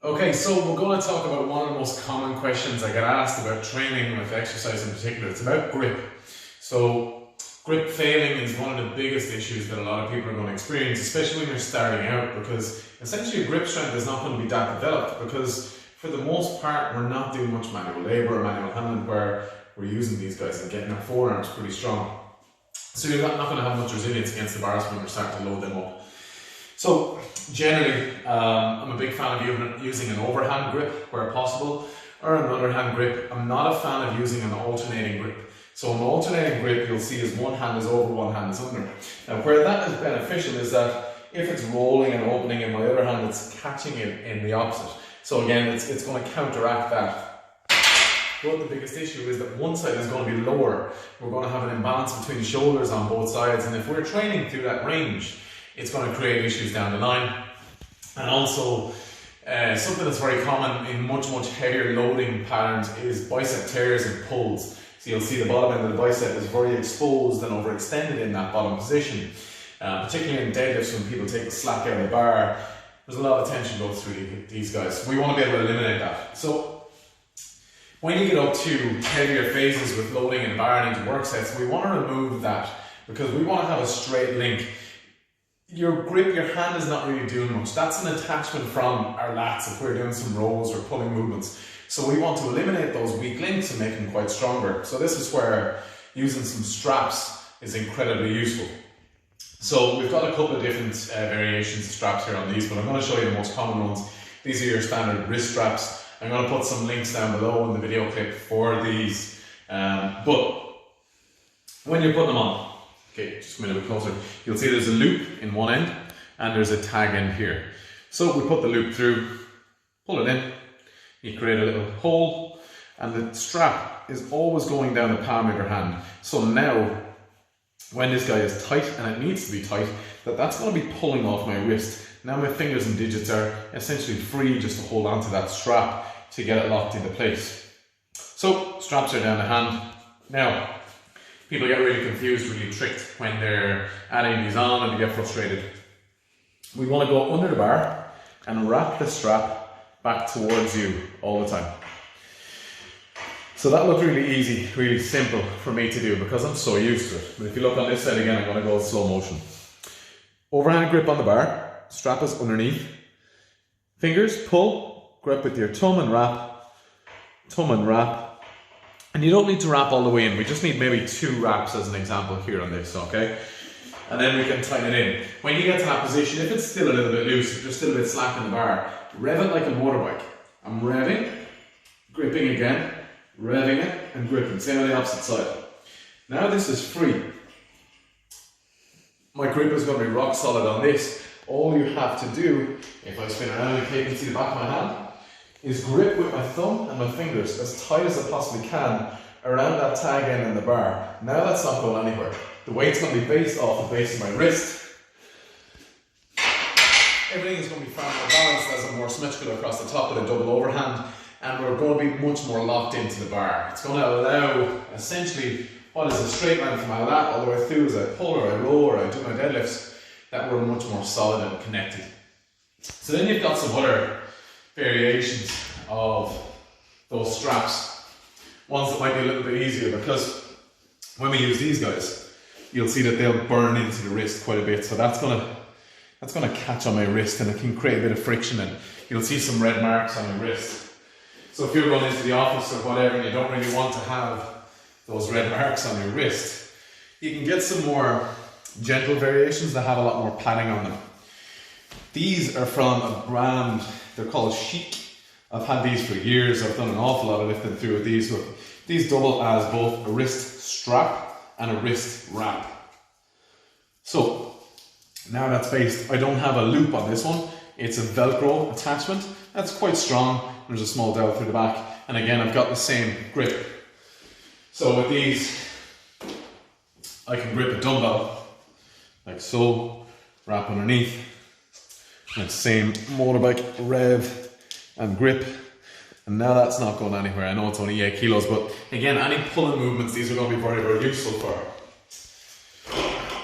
Okay, so we're going to talk about one of the most common questions I get asked about training with exercise in particular. It's about grip. So grip failing is one of the biggest issues that a lot of people are going to experience, especially when you're starting out, because essentially your grip strength is not going to be that developed, because for the most part we're not doing much manual labor or manual handling where we're using these guys and getting our forearms pretty strong. So you're not going to have much resilience against the bars when you're starting to load them up. So generally, I'm a big fan of using an overhand grip where possible, or an underhand grip. I'm not a fan of using an alternating grip. So an alternating grip, you'll see is one hand is over, one hand is under. Now where that is beneficial is that if it's rolling and opening in my other hand, it's catching it in the opposite. So again, it's going to counteract that. But the biggest issue is that one side is going to be lower. We're going to have an imbalance between the shoulders on both sides, and if we're training through that range, it's going to create issues down the line. And also, something that's very common in much heavier loading patterns is bicep tears and pulls. So you'll see the bottom end of the bicep is very exposed and overextended in that bottom position. Particularly in deadlifts when people take the slack out of the bar, there's a lot of tension goes through these guys. We want to be able to eliminate that. So when you get up to heavier phases with loading and barring into work sets, we want to remove that because we want to have a straight link. Your grip, your hand is not really doing much. That's an attachment from our lats if we're doing some rows or pulling movements. So we want to eliminate those weak links and make them quite stronger. So this is where using some straps is incredibly useful. So we've got a couple of different variations of straps here on these, but I'm going to show you the most common ones. These are your standard wrist straps. I'm going to put some links down below in the video clip for these. But when you're putting them on, okay, just a bit closer, you'll see there's a loop in one end and there's a tag end here. So we put the loop through, pull it in, you create a little hole, and the strap is always going down the palm of your hand. So now, when this guy is tight, and it needs to be tight, that's going to be pulling off my wrist. Now my fingers and digits are essentially free just to hold onto that strap to get it locked into place. So straps are down the hand. Now, people get really confused, really tricked when they're adding these on and they get frustrated. We want to go under the bar and wrap the strap back towards you all the time. So that looked really easy, really simple for me to do because I'm so used to it. But if you look on this side again, I'm going to go slow motion. Overhand grip on the bar, strap is underneath. Fingers pull, grip with your thumb and wrap, And you don't need to wrap all the way in, we just need maybe 2 wraps as an example here on this, okay? And then we can tighten it in. When you get to that position, if it's still a little bit loose, if there's still a bit slack in the bar, rev it like a motorbike. I'm revving, gripping again, revving it, and gripping. Same on the opposite side. Now this is free. My grip is going to be rock solid on this. All you have to do, if I spin around and you can see the back of my hand, is grip with my thumb and my fingers as tight as I possibly can around that tag end in the bar. Now that's not going anywhere. The weight's going to be based off the base of my wrist. Everything is going to be far more balanced as I'm more symmetrical across the top of the double overhand, and we're going to be much more locked into the bar. It's going to allow essentially what is a straight line from my lat all the way through as I pull or I row or I do my deadlifts, that we're much more solid and connected. So then you've got some other variations of those straps, ones that might be a little bit easier, because when we use these guys, you'll see that they'll burn into the wrist quite a bit. So that's gonna catch on my wrist and it can create a bit of friction and you'll see some red marks on your wrist. So if you're going into the office or whatever and you don't really want to have those red marks on your wrist, you can get some more gentle variations that have a lot more padding on them. These are from a brand, they're called Chic. I've had these for years. I've done an awful lot of lifting through with these. These double as both a wrist strap and a wrist wrap. So now that's based, I don't have a loop on this one. It's a Velcro attachment. That's quite strong. There's a small dowel through the back. And again, I've got the same grip. So with these, I can grip a dumbbell like so, wrap underneath. And same motorbike rev and grip, and now that's not going anywhere. I know it's only 8 kilos, but again, any pulling movements, these are going to be very useful for.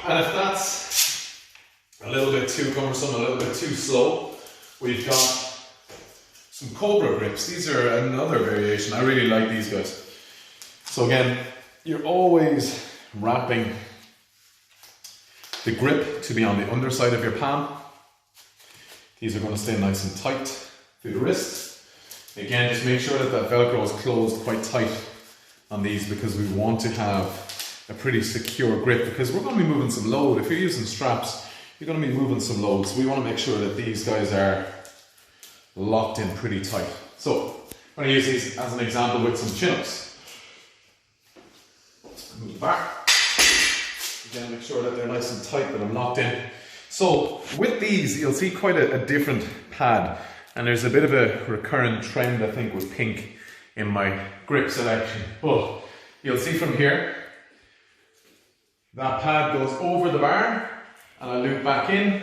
And if that's a little bit too cumbersome, a little bit too slow, we've got some Cobra grips. These are another variation. I really like these guys. So again, you're always wrapping the grip to be on the underside of your palm. These are going to stay nice and tight through the wrist. Again, just make sure that that Velcro is closed quite tight on these, because we want to have a pretty secure grip, because we're going to be moving some load. If you're using straps, you're going to be moving some load. So we want to make sure that these guys are locked in pretty tight. So I'm going to use these as an example with some chin-ups. Move back. Again, make sure that they're nice and tight, that I'm locked in. So with these, you'll see quite a different pad, and there's a bit of a recurrent trend, I think, with pink in my grip selection. But you'll see from here, that pad goes over the bar, and I loop back in,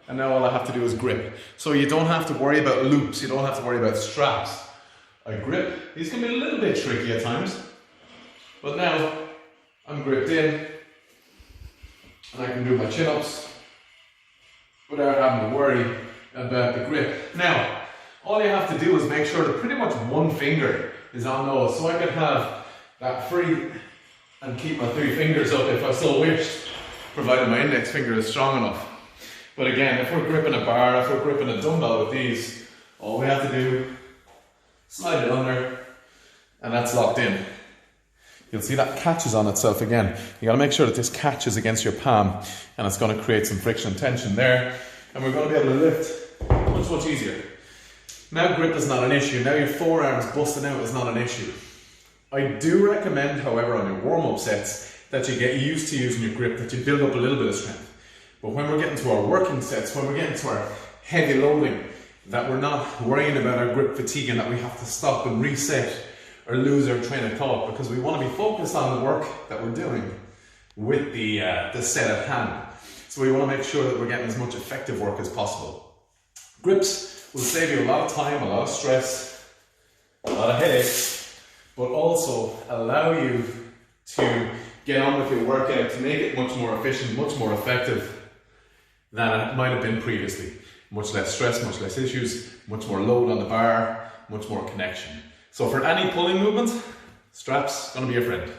and now all I have to do is grip. So you don't have to worry about loops, you don't have to worry about straps. I grip. These can be a little bit tricky at times, but now I'm gripped in, and I can do my chin-ups without having to worry about the grip. Now, all you have to do is make sure that pretty much one finger is on those, so I can have that free and keep my 3 fingers up if I so wished, provided my index finger is strong enough. But again, if we're gripping a bar, if we're gripping a dumbbell with these, all we have to do, slide it under, and that's locked in. You'll see that catches on itself again. You gotta make sure that this catches against your palm, and it's gonna create some friction and tension there, and we're gonna be able to lift much easier. Now grip is not an issue. Now your forearms busting out is not an issue. I do recommend, however, on your warm-up sets, that you get used to using your grip, that you build up a little bit of strength. But when we're getting to our working sets, when we're getting to our heavy loading, that we're not worrying about our grip fatigue and that we have to stop and reset or lose our train of thought, because we want to be focused on the work that we're doing with the set at hand. So we want to make sure that we're getting as much effective work as possible. Grips will save you a lot of time, a lot of stress, a lot of headaches, but also allow you to get on with your workout, to make it much more efficient, much more effective than it might have been previously. Much less stress, much less issues, much more load on the bar, much more connection. So for any pulling movement, straps gonna be your friend.